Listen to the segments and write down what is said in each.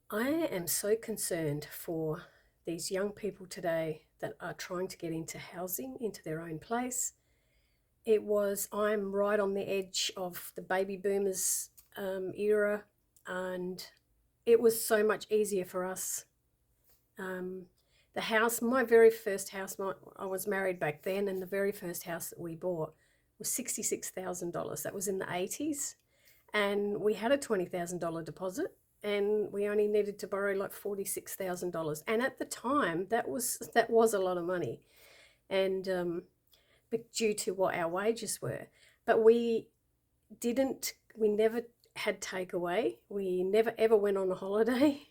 I am so concerned for these young people today that are trying to get into housing, into their own place. I'm right on the edge of the baby boomers era, and it was so much easier for us. Um, the house, my very first house, I was married back then, and the very first house that we bought was $66,000. That was in the 80s. And we had a $20,000 deposit, and we only needed to borrow like $46,000. And at the time, that was a lot of money, and but due to what our wages were. But we never had takeaway. We never ever went on a holiday.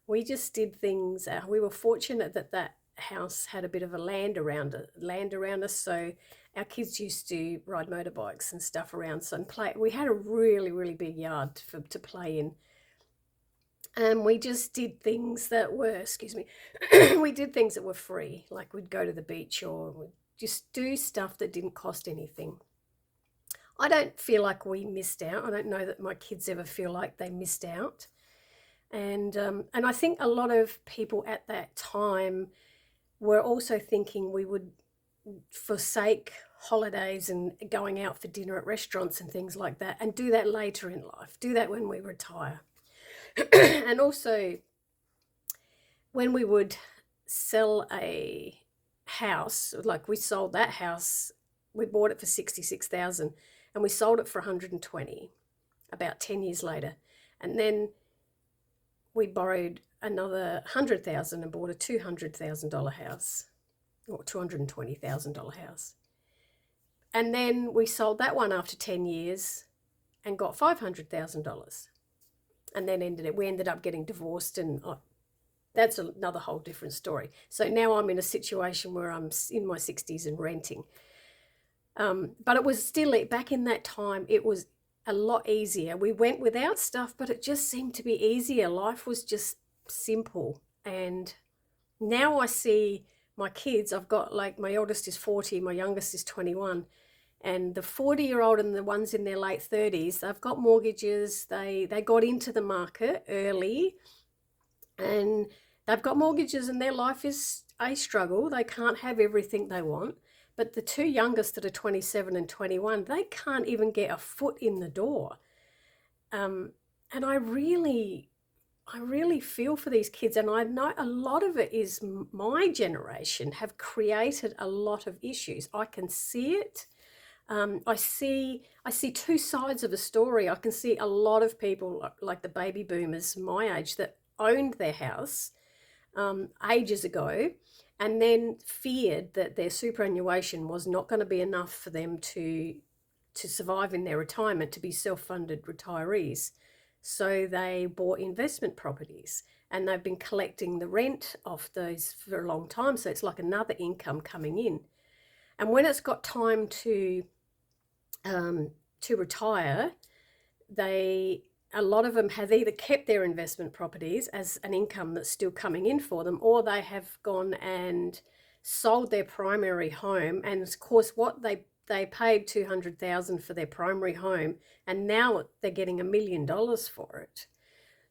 We just did things. We were fortunate that that house had a bit of a land around us, so our kids used to ride motorbikes and stuff around. So and play. We had a really big yard to play in, and we just did things that were, excuse me, we did things that were free, like we'd go to the beach or we'd just do stuff that didn't cost anything. I don't feel like we missed out. I don't know that my kids ever feel like they missed out. And I think a lot of people at that time were also thinking we would forsake holidays and going out for dinner at restaurants and things like that, and do that later in life, do that when we retire. And also, when we would sell a house, like we sold that house, we bought it for 66,000 and we sold it for 120 about 10 years later. And then we borrowed another 100,000 and bought a $200,000 house, or $220,000 house. And then we sold that one after 10 years and got $500,000. And then we ended up getting divorced, and that's another whole different story. So now I'm in a situation where I'm in my 60s and renting. But it was still, back in that time, it was a lot easier. We went without stuff, but it just seemed to be easier. Life was just simple. And now I see my kids, I've got, like, my eldest is 40, my youngest is 21. And the 40-year-old and the ones in their late 30s, they've got mortgages. They got into the market early, and they've got mortgages, and their life is a struggle. They can't have everything they want. But the two youngest that are 27 and 21, they can't even get a foot in the door. And I really feel for these kids, and I know a lot of it is my generation have created a lot of issues. I can see it. I see two sides of a story. I can see a lot of people like the baby boomers my age that owned their house ages ago, and then feared that their superannuation was not going to be enough for them to survive in their retirement, to be self-funded retirees. So they bought investment properties, and they've been collecting the rent off those for a long time. So it's like another income coming in. And when it's got time to retire, a lot of them have either kept their investment properties as an income that's still coming in for them, or they have gone and sold their primary home. And of course, what they paid 200,000 for their primary home, and now they're getting $1 million for it.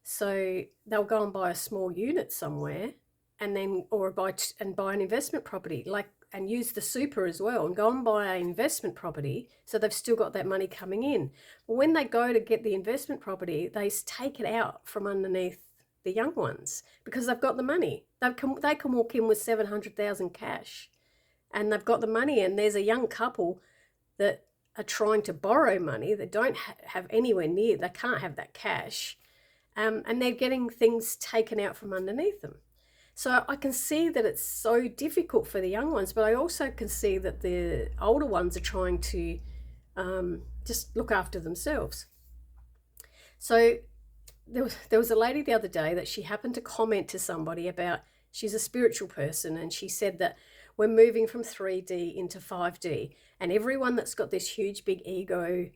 So they'll go and buy a small unit somewhere, and then or buy an investment property, like, and use the super as well, and go and buy an investment property, so they've still got that money coming in. But when they go to get the investment property, they take it out from underneath the young ones because they've got the money. They can walk in with 700,000 cash, and they've got the money. And there's a young couple that are trying to borrow money that don't have anywhere near. They can't have that cash, and they're getting things taken out from underneath them. So I can see that it's so difficult for the young ones, but I also can see that the older ones are trying to just look after themselves. So there was a lady the other day that she happened to comment to somebody about, she's a spiritual person, and she said that we're moving from 3D into 5D, and everyone that's got this huge big ego,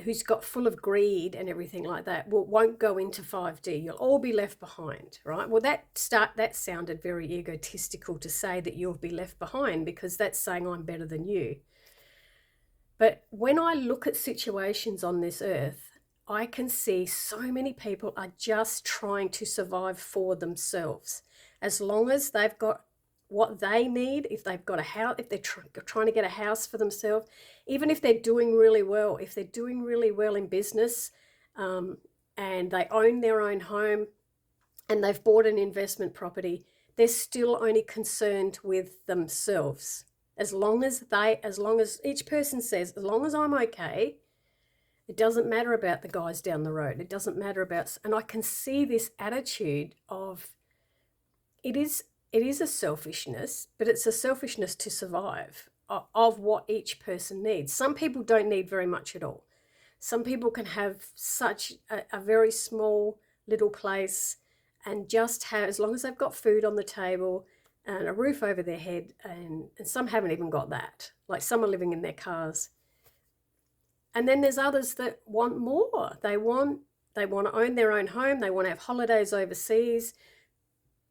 who's got full of greed and everything like that, won't go into 5D. You'll all be left behind, right? Well, that sounded very egotistical to say that you'll be left behind, because that's saying I'm better than you. But when I look at situations on this earth, I can see so many people are just trying to survive for themselves. As long as they've got what they need, if they've got a house, if they're trying to get a house for themselves, even if they're doing really well, if they're doing really well in business, and they own their own home and they've bought an investment property, they're still only concerned with themselves. As long as each person says, as long as I'm okay, it doesn't matter about the guys down the road. It doesn't matter about, and I can see this attitude of, it is a selfishness, but it's a selfishness to survive of what each person needs. Some people don't need very much at all. Some people can have such a very small little place and just have, as long as they've got food on the table and a roof over their head, and some haven't even got that. Like some are living in their cars. And then there's others that want more. They want to own their own home. They want to have holidays overseas.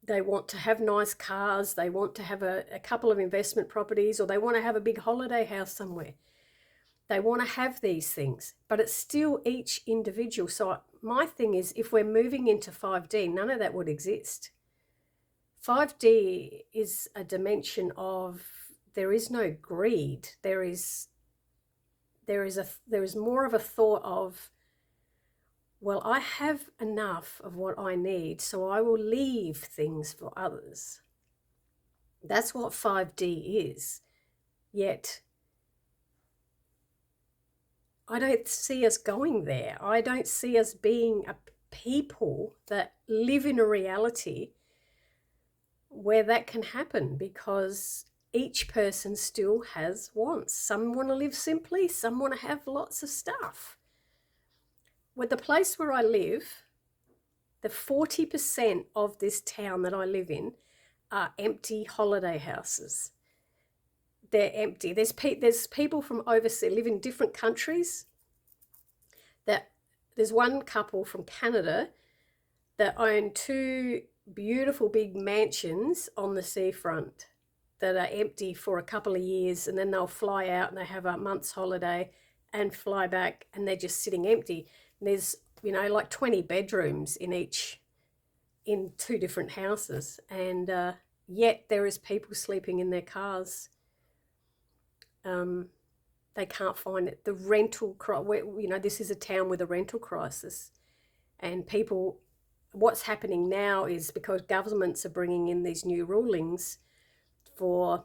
They want to have nice cars. They want to have a couple of investment properties, or they want to have a big holiday house somewhere. They want to have these things, but it's still each individual. So my thing is, if we're moving into 5D, none of that would exist. 5D is a dimension of, there is no greed. There is more of a thought of, well, I have enough of what I need, so I will leave things for others. That's what 5D is. Yet I don't see us going there. I don't see us being a people that live in a reality where that can happen, because each person still has wants. Some want to live simply, some want to have lots of stuff. With the place where I live, the 40% of this town that I live in are empty holiday houses. They're empty. There's people from overseas, live in different countries. There's one couple from Canada that own 2 beautiful big mansions on the seafront that are empty for a couple of years, and then they'll fly out and they have a month's holiday and fly back, and they're just sitting empty. And there's, like 20 bedrooms in 2 different houses, and yet there is people sleeping in their cars. They can't find it. The rental, this is a town with a rental crisis, and people, what's happening now is, because governments are bringing in these new rulings for,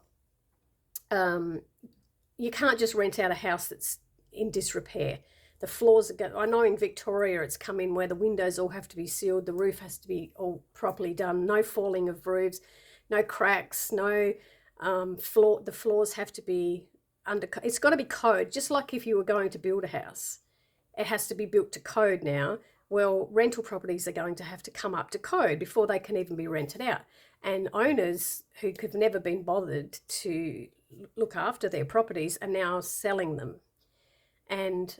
you can't just rent out a house that's in disrepair. The floors I know in Victoria it's come in where the windows all have to be sealed, the roof has to be all properly done, no falling of roofs, no cracks, no the floors have to be it's got to be code, just like if you were going to build a house. It has to be built to code now. Well, rental properties are going to have to come up to code before they can even be rented out. And owners who have never been bothered to look after their properties are now selling them. And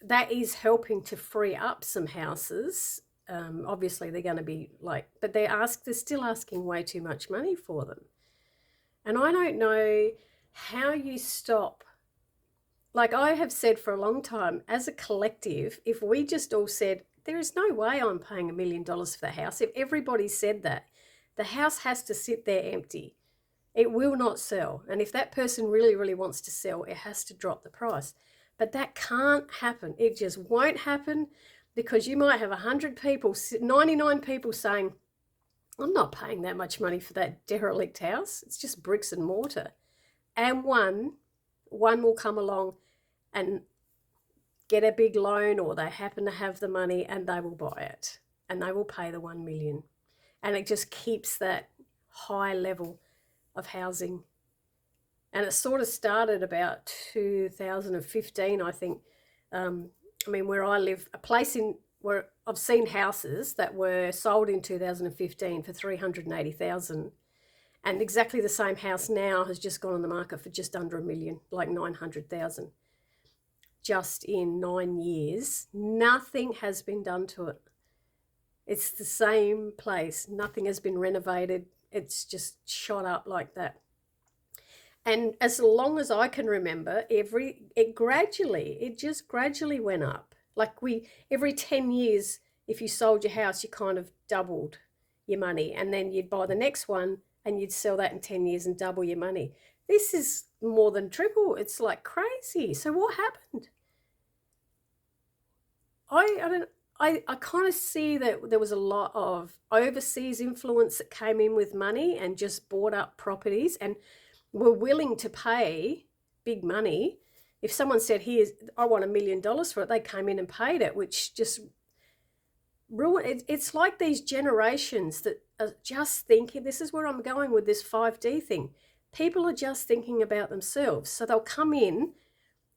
that is helping to free up some houses. Obviously, they're going to be but they're still asking way too much money for them. And I don't know how you stop. Like I have said for a long time, as a collective, if we just all said, there is no way I'm paying $1 million for the house. If everybody said that, the house has to sit there empty. It will not sell. And if that person really, really wants to sell, it has to drop the price. But that can't happen. It just won't happen, because you might have 100 people, 99 people saying, I'm not paying that much money for that derelict house. It's just bricks and mortar. And one will come along and get a big loan, or they happen to have the money and they will buy it and they will pay the 1 million. And it just keeps that high level of housing. And it sort of started about 2015, I think. Where I live, a place where I've seen houses that were sold in 2015 for $380,000. And exactly the same house now has just gone on the market for just under $1 million, like $900,000. Just in 9 years, nothing has been done to it. It's the same place. Nothing has been renovated. It's just shot up like that. And as long as I can remember, it just gradually went up. Like every 10 years, if you sold your house, you kind of doubled your money, and then you'd buy the next one and you'd sell that in 10 years and double your money. This is more than triple. It's like crazy. So what happened? I kind of see that there was a lot of overseas influence that came in with money and just bought up properties and were willing to pay big money. If someone said, "Here's, I want $1 million for it," they came in and paid it, which just ruined it. It's like these generations that are just thinking, this is where I'm going with this 5D thing. People are just thinking about themselves. So they'll come in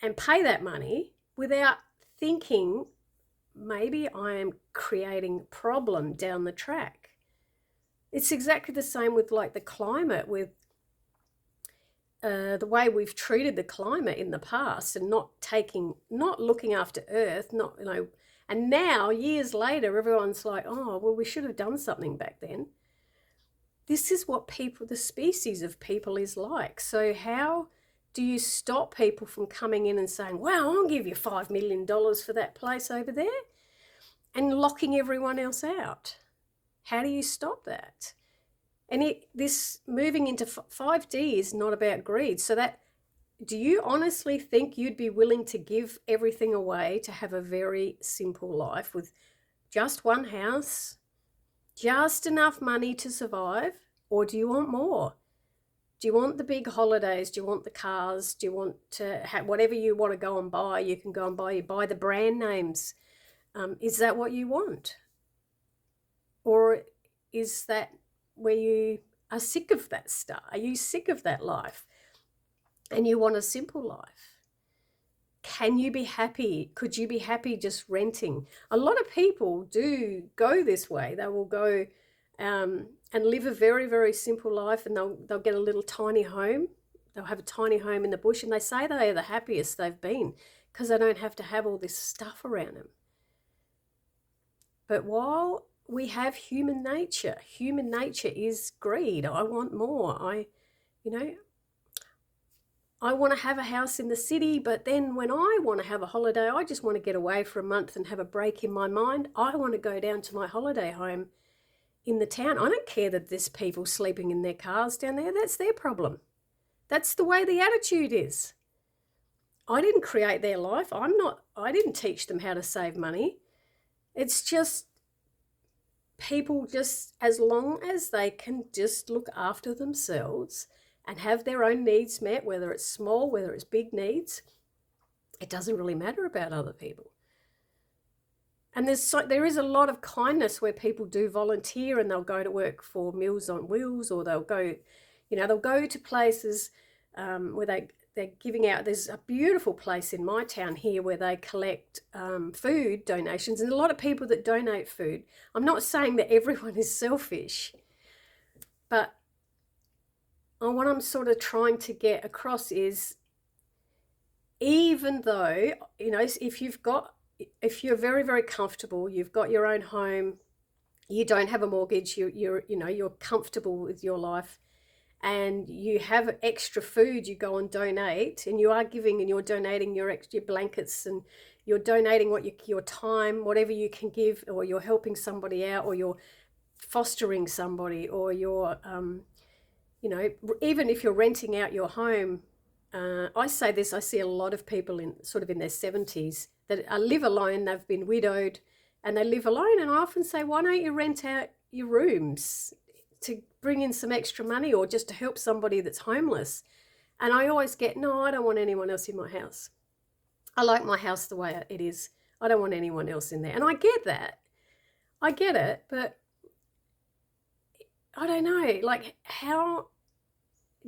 and pay that money without thinking, maybe I am creating a problem down the track. It's exactly the same with like the climate, with the way we've treated the climate in the past and not looking after Earth, and now years later, everyone's like, oh, well, we should have done something back then. This is what the species of people is like. So how do you stop people from coming in and saying, wow, I'll give you $5 million for that place over there, and locking everyone else out? How do you stop that? And this moving into 5D is not about greed. So do you honestly think you'd be willing to give everything away to have a very simple life with just one house, just enough money to survive? Or do you want more? Do you want the big holidays? Do you want the cars? Do you want to have whatever you want to go and buy? You can go and buy. You buy the brand names. Is that what you want? Or is that where you are sick of that stuff? Are you sick of that life and you want a simple life? Can you be happy? Could you be happy just renting? A lot of people do go this way. They will go and live a very, very simple life, and they'll get a little tiny home. They'll have a tiny home in the bush, and they say they are the happiest they've been because they don't have to have all this stuff around them. But while we have human nature is greed. I want more. I want to have a house in the city, but then when I want to have a holiday, I just want to get away for a month and have a break in my mind. I want to go down to my holiday home in the town. I don't care that there's people sleeping in their cars down there. That's their problem. That's the way the attitude is. I didn't create their life. I didn't teach them how to save money. It's just people, just as long as they can just look after themselves and have their own needs met, whether it's small, whether it's big needs, it doesn't really matter about other people. And there is a lot of kindness where people do volunteer, and they'll go to work for Meals on Wheels, or they'll go to places where they're giving out. There's a beautiful place in my town here where they collect food donations, and a lot of people that donate food. I'm not saying that everyone is selfish, but what I'm sort of trying to get across is, even though, if you're very, very comfortable, you've got your own home, you don't have a mortgage, you're comfortable with your life, and you have extra food, you go and donate, and you are giving, and you're donating your extra blankets, and you're donating your time, whatever you can give, or you're helping somebody out, or you're fostering somebody, or you're, even if you're renting out your home. I say this, I see a lot of people in their 70s that live alone. They've been widowed and they live alone. And I often say, why don't you rent out your rooms to bring in some extra money, or just to help somebody that's homeless? And I always get, no, I don't want anyone else in my house. I like my house the way it is. I don't want anyone else in there. And I get that. I get it. But I don't know, like, how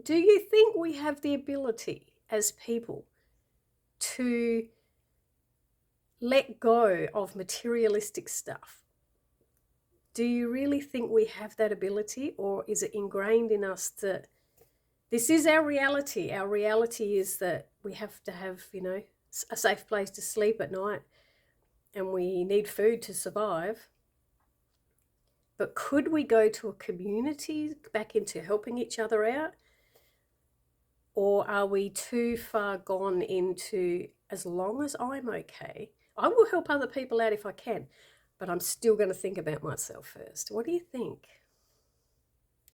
do you think we have the ability as people to let go of materialistic stuff? Do you really think we have that ability, or is it ingrained in us that this is our reality? Our reality is that we have to have, a safe place to sleep at night, and we need food to survive. But could we go to a community, back into helping each other out? Or are we too far gone into, as long as I'm okay, I will help other people out if I can, but I'm still going to think about myself first. What do you think?